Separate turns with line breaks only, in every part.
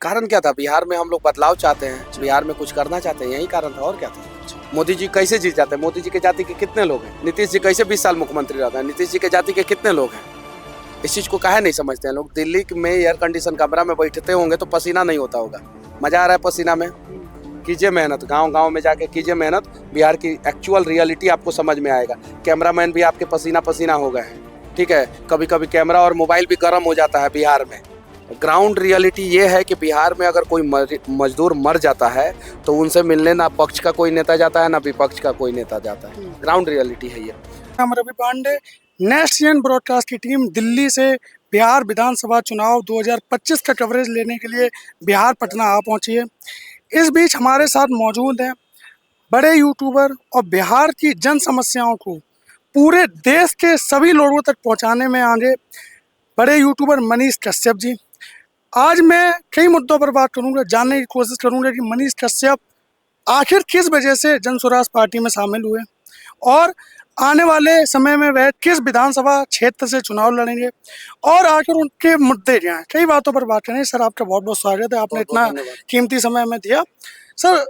कारण क्या था? बिहार में हम लोग बदलाव चाहते हैं, बिहार में कुछ करना चाहते हैं, यही कारण था। और क्या था? मोदी जी कैसे जीत जाते हैं? मोदी जी के जाति के कितने लोग हैं? नीतीश जी कैसे 20 साल मुख्यमंत्री रहते हैं? नीतीश जी के जाति के कितने लोग हैं? इस चीज को काहे नहीं समझते हैं लोग? दिल्ली में एयर कंडीशन कमरा में बैठते होंगे तो पसीना नहीं होता होगा। मजा आ रहा है पसीना में? कीजिए मेहनत, गांव गांव में जाके कीजिए मेहनत, बिहार की एक्चुअल रियलिटी आपको समझ में आएगा। कैमरामैन भी आपके पसीना पसीना हो गए हैं, ठीक है? कभी कभी कैमरा और मोबाइल भी गर्म हो जाता है बिहार में। ग्राउंड रियलिटी ये है कि बिहार में अगर कोई मजदूर मर जाता है तो उनसे मिलने ना पक्ष का कोई नेता जाता है ना विपक्ष का कोई नेता जाता है। ग्राउंड रियलिटी है ये।
हम Ravi Pandey, next Indian broadcast की टीम दिल्ली से बिहार विधानसभा चुनाव 2025 का कवरेज लेने के लिए बिहार पटना आ पहुंची है। इस बीच हमारे साथ मौजूद हैं बड़े यूट्यूबर और बिहार की जन समस्याओं को पूरे देश के सभी लोगों तक पहुंचाने में आगे बड़े यूट्यूबर मनीष कश्यप जी। आज मैं कई मुद्दों पर बात करूंगा, जानने की कोशिश करूंगा कि मनीष कश्यप आखिर किस वजह से जन स्वराज पार्टी में शामिल हुए और आने वाले समय में वह किस विधानसभा क्षेत्र से चुनाव लड़ेंगे और आखिर उनके मुद्दे क्या हैं। कई बातों पर बात करेंगे। सर, आपका बहुत बहुत स्वागत है, आपने इतना कीमती समय हमें दिया। सर,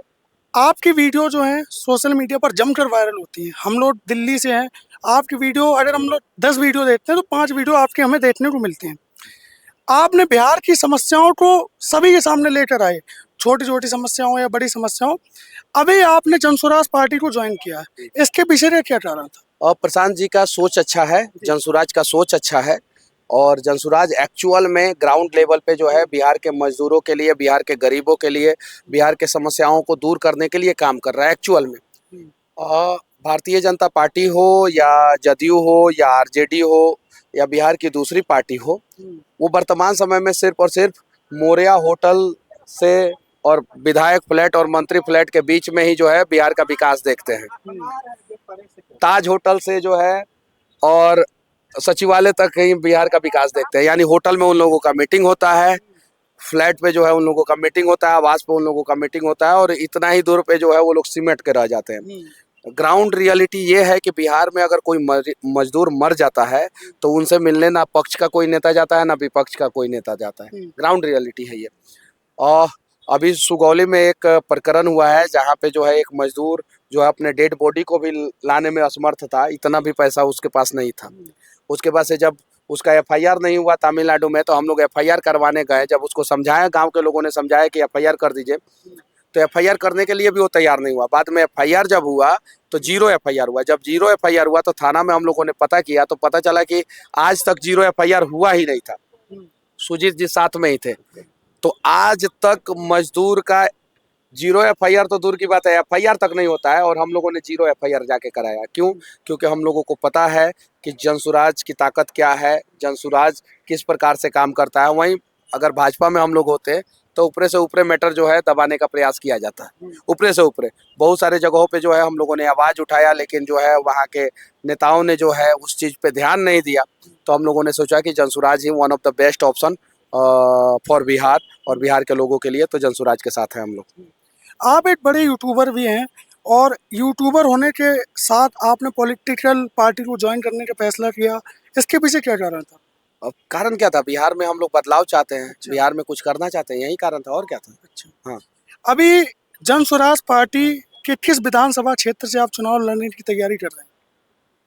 आपकी वीडियो जो है सोशल मीडिया पर जमकर वायरल होती है। हम लोग दिल्ली से हैं, आपकी वीडियो अगर हम लोग 10 वीडियो देखते हैं तो 5 वीडियो आपके हमें देखने को मिलते हैं। आपने बिहार की समस्याओं को सभी के सामने लेकर आए, छोटी छोटी समस्याओं या बड़ी समस्याओं। अभी आपने जन स्वराज पार्टी को ज्वाइन किया है, इसके पीछे का क्या कारण था?
और प्रशांत जी का सोच अच्छा है, जनसुराज का सोच अच्छा है और जनसुराज एक्चुअल में ग्राउंड लेवल पे जो है बिहार के मजदूरों के लिए, बिहार के गरीबों के लिए, बिहार के समस्याओं को दूर करने के लिए काम कर रहा है एक्चुअल में। भारतीय जनता पार्टी हो या जदयू हो या आरजेडी हो या बिहार की दूसरी पार्टी हो, वो वर्तमान समय में सिर्फ और सिर्फ मोरिया होटल से और विधायक फ्लैट और मंत्री फ्लैट के बीच में ही जो है बिहार का विकास देखते हैं। ताज होटल से जो है और सचिवालय तक कहीं बिहार का विकास देखते हैं। यानी होटल में उन लोगों का मीटिंग होता है, फ्लैट पे जो है उन लोगों का मीटिंग होता है, आवास पे उन लोगों का मीटिंग होता है और इतना ही दूर पे जो है वो लोग सिमट के रह जाते हैं। ग्राउंड रियलिटी ये है कि बिहार में अगर कोई मजदूर मर जाता है तो उनसे मिलने ना पक्ष का कोई नेता जाता है ना विपक्ष का कोई नेता जाता है। ग्राउंड रियलिटी है ये। और अभी सुगौली में एक प्रकरण हुआ है जहाँ पे जो है एक मजदूर जो है अपने डेड बॉडी को भी लाने में असमर्थ था, इतना भी पैसा उसके पास नहीं था। उसके बाद से जब उसका एफआईआर नहीं हुआ तमिलनाडु में, तो हम लोग एफआईआर करवाने गए। जब उसको समझाया, गांव के लोगों ने समझाया कि एफआईआर कर दीजिए, तो एफआईआर करने के लिए भी वो तैयार नहीं हुआ। बाद में एफआईआर जब हुआ तो 0 एफआईआर हुआ। जब 0 एफआईआर हुआ तो थाना में हम लोगों ने पता किया तो पता चला कि आज तक 0 एफआईआर हुआ ही नहीं था। सुजीत जी साथ में ही थे। तो आज तक मजदूर का 0 एफआईआर तो दूर की बात है, एफआईआर तक नहीं होता है और हम लोगों ने 0 एफआईआर जाके कराया। क्यों? क्योंकि हम लोगों को पता है कि जनसुराज की ताकत क्या है, जनसुराज किस प्रकार से काम करता है। वहीं अगर भाजपा में हम लोग होते तो ऊपरे से ऊपरे मैटर जो है दबाने का प्रयास किया जाता है। ऊपरे से ऊपरे बहुत सारे जगहों पे जो है हम लोगों ने आवाज उठाया, लेकिन जो है वहाँ के नेताओं ने जो है उस चीज पे ध्यान नहीं दिया। तो हम लोगों ने सोचा कि जनसुराज ही one of the best option for Bihar और बिहार के लोगों के लिए, तो जनसुराज के साथ है हम लोग।
आप एक बड़े यूट्यूबर भी हैं और यूट्यूबर होने के साथ आपने पॉलिटिकल पार्टी को ज्वाइन करने का फैसला किया, इसके पीछे क्या कारण था?
अब कारण क्या था? बिहार में हम लोग बदलाव चाहते हैं, बिहार में कुछ करना चाहते हैं, यही कारण था। और क्या था?
अच्छा,
हाँ।
अभी जन स्वराज पार्टी के किस विधानसभा क्षेत्र से आप चुनाव लड़ने की तैयारी कर रहे हैं?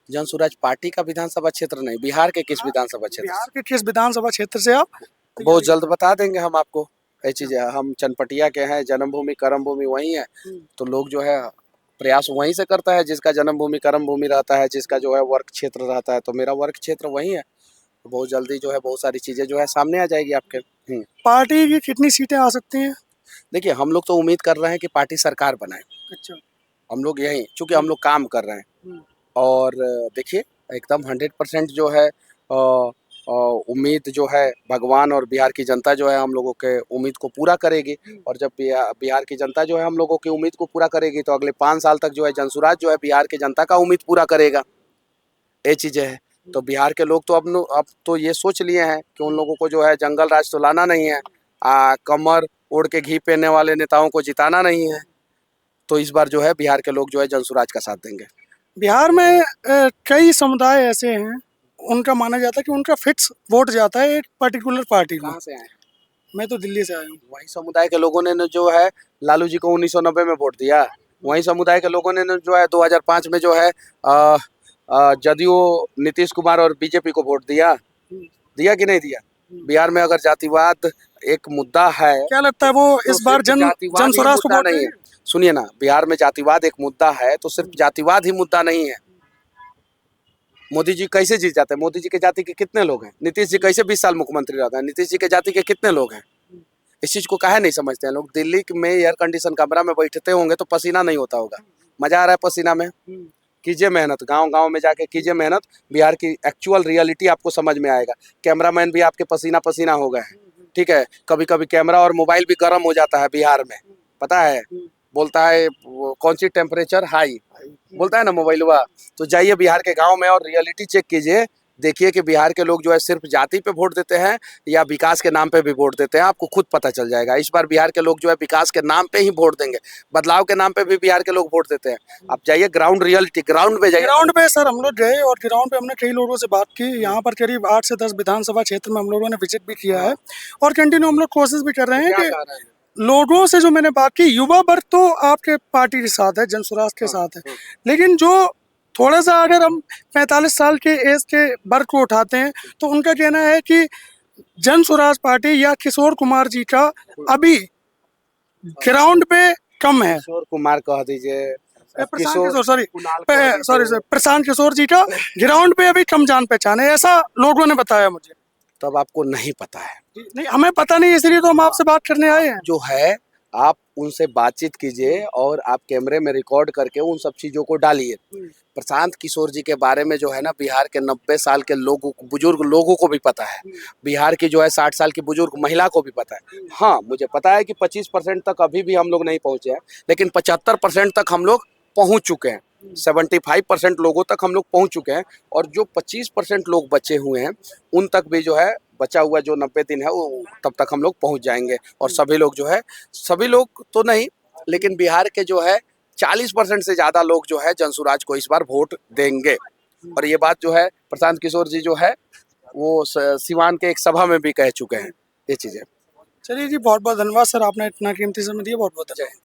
जनसुराज पार्टी का विधानसभा क्षेत्र नहीं, बिहार के किस विधानसभा क्षेत्र?
बिहार के किस विधानसभा क्षेत्र से आप?
बहुत जल्द बता देंगे हम आपको। ये चीज है, हम चनपटिया के हैं, जन्मभूमि कर्म भूमि वही है। तो लोग जो है प्रयास वहीं से करता है, जिसका जन्मभूमि कर्म भूमि रहता है, जिसका जो है वर्क क्षेत्र रहता है। तो मेरा वर्क क्षेत्र वही है। तो बहुत जल्दी जो है बहुत सारी चीजें जो है सामने आ जाएगी आपके।
पार्टी की कितनी सीटें आ सकती हैं?
देखिए, हम लोग तो उम्मीद कर रहे हैं कि पार्टी सरकार बनाए।
अच्छा।
हम लोग यही, चूंकि हम लोग काम कर रहे हैं और देखिए एकदम 100% जो है उम्मीद जो है भगवान और बिहार की जनता जो है हम लोगों के उम्मीद को पूरा करेगी। और जब बिहार की जनता जो है हम लोगों की उम्मीद को पूरा करेगी तो अगले 5 साल तक जो है जनसुराज जो है बिहार की जनता का उम्मीद पूरा करेगा। ये चीजें हैं। तो बिहार के लोग तो अब तो ये सोच लिए हैं कि उन लोगों को जो है जंगल राज तो लाना नहीं है, कमर ओढ़ के घी पहनने वाले नेताओं को जिताना नहीं है। तो इस बार जो है बिहार के लोग जो है जनसुराज का साथ देंगे।
बिहार में कई समुदाय ऐसे हैं, उनका माना जाता है कि उनका फिक्स वोट जाता है एक पर्टिकुलर पार्टी को।
कहाँ से आए?
मैं तो दिल्ली से आया हूँ।
वही समुदाय के लोगों ने जो है लालू जी को 1990 में वोट दिया। वही समुदाय के लोगों ने जो है 2005 में जो है जदयू नीतीश कुमार और बीजेपी को वोट दिया। दिया कि नहीं दिया? बिहार में अगर जातिवाद एक मुद्दा है,
क्या लगता है वो
तो
इस बार
सिर्फ जातिवाद
जन
ही
स्वराज को
मुद्दा
वोट
नहीं है।
देंगे?
सुनिए ना, बिहार में जातिवाद एक मुद्दा है, तो सिर्फ जातिवाद ही मुद्दा नहीं है। मोदी जी कैसे जीत जाते हैं? मोदी जी के जाति के कितने लोग हैं? नीतीश जी कैसे 20 साल मुख्यमंत्री रहते हैं? नीतीश जी के जाति के कितने लोग हैं? इस चीज को काहे नहीं समझते हैं लोग? दिल्ली में एयर कंडीशन कमरा में बैठते होंगे तो पसीना नहीं होता होगा। मजा आ रहा है पसीना में? कीजिए मेहनत, गांव गांव में जाके कीजिए मेहनत, बिहार की एक्चुअल रियलिटी आपको समझ में आएगा। कैमरामैन भी आपके पसीना पसीना हो गए हैं, ठीक है। कभी कभी कैमरा और मोबाइल भी गर्म हो जाता है बिहार में, पता है। बोलता है कौन सी टेम्परेचर हाई बोलता है ना मोबाइल हुआ। तो जाइए बिहार के गांव में और रियलिटी चेक कीजिए, देखिए कि बिहार के लोग जो है सिर्फ जाति पे वोट देते हैं या विकास के नाम पे भी वोट देते हैं। आपको खुद पता चल जाएगा। इस बार बिहार के लोग जो है विकास के नाम पे ही वोट देंगे, बदलाव के नाम पे भी बिहार के लोग वोट देते हैं। आप जाइए ग्राउंड रियलिटी, ग्राउंड पे जाइए।
ग्राउंड पे सर हम लोग गए और ग्राउंड पे हमने कई लोगों से बात की। यहाँ पर करीब 8 से 10 विधानसभा क्षेत्र में हम लोगों ने विजिट भी किया है और कंटिन्यू हम लोग कोशिश भी कर रहे हैं कि लोगों से जो मैंने बात की, युवा वर्ग तो आपके पार्टी के साथ है, जन स्वराज के साथ है, लेकिन जो थोड़ा सा अगर हम 45 साल के एज के वर्ग को उठाते हैं तो उनका कहना है कि जन स्वराज पार्टी या किशोर कुमार जी का अभी ग्राउंड पे कम है।
किशोर कुमार कह दीजिए,
प्रशांत किशोर जी का ग्राउंड पे अभी कम जान पहचान है, ऐसा लोगों ने बताया मुझे।
तब आपको नहीं पता है।
नहीं, हमें पता नहीं, इसलिए तो हम आपसे बात करने आए हैं।
जो है आप उनसे बातचीत कीजिए और आप कैमरे में रिकॉर्ड करके उन सब चीजों को डालिए। प्रशांत किशोर जी के बारे में जो है ना, बिहार के 90 साल के लोगों, बुजुर्ग लोगों को भी पता है। बिहार की जो है 60 साल की बुजुर्ग महिला को भी पता है। हाँ, मुझे पता है कि 25% तक अभी भी हम लोग नहीं पहुंचे हैं, लेकिन 75% तक हम लोग पहुंच चुके हैं। 75% लोगों तक हम लोग पहुंच चुके हैं और जो 25% लोग बचे हुए हैं उन तक भी जो है, बचा हुआ जो 90 दिन है वो तब तक हम लोग पहुंच जाएंगे। और सभी लोग जो है, सभी लोग तो नहीं, लेकिन बिहार के जो है 40% से ज्यादा लोग जो है जनसुराज को इस बार वोट देंगे। और ये बात जो है प्रशांत किशोर जी जो है वो सिवान के एक सभा में भी कह चुके हैं ये चीजें।
चलिए जी, बहुत बहुत धन्यवाद सर, आपने इतना कीमती समय दिया, बहुत बहुत धन्यवाद।